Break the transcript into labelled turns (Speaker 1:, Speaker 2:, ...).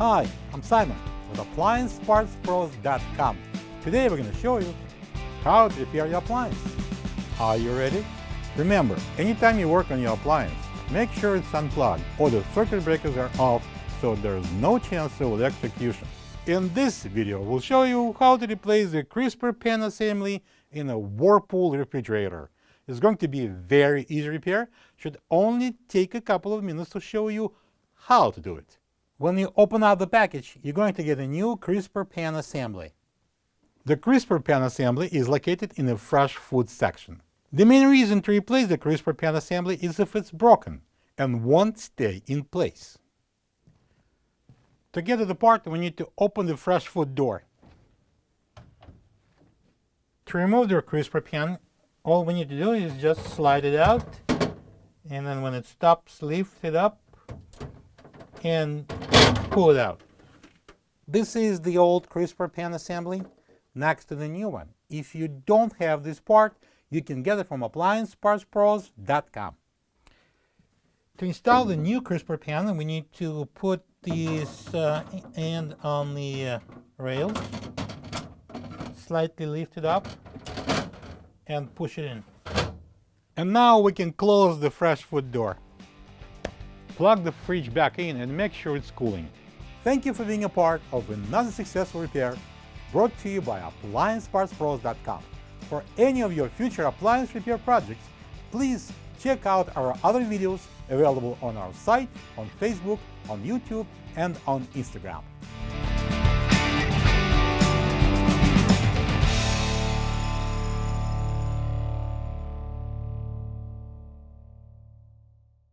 Speaker 1: Hi, I'm Simon with AppliancePartsPros.com. Today we're going to show you how to repair your appliance. Are you ready? Remember, anytime you work on your appliance, make sure it's unplugged or the circuit breakers are off so there's no chance of electrocution. In this video, we'll show you how to replace the crisper pan assembly in a Whirlpool refrigerator. It's going to be a very easy repair. Should only take a couple of minutes to show you how to do it. When you open up the package, you're going to get a new crisper pan assembly. The crisper pan assembly is located in the fresh food section. The main reason to replace the crisper pan assembly is if it's broken and won't stay in place. To get it apart, we need to open the fresh food door. To remove the crisper pan, all we need to do is just slide it out, and then when it stops, lift it up and pull it out. This is the old crisper pan assembly next to the new one. If you don't have this part, you can get it from AppliancePartsPros.com. To install the new crisper pan, we need to put this end on the rails, slightly lift it up, and push it in. And now we can close the fresh food door. Plug the fridge back in and make sure it's cooling. Thank you for being a part of another successful repair brought to you by AppliancePartsPros.com. For any of your future appliance repair projects, please check out our other videos available on our site, on Facebook, on YouTube, and on Instagram.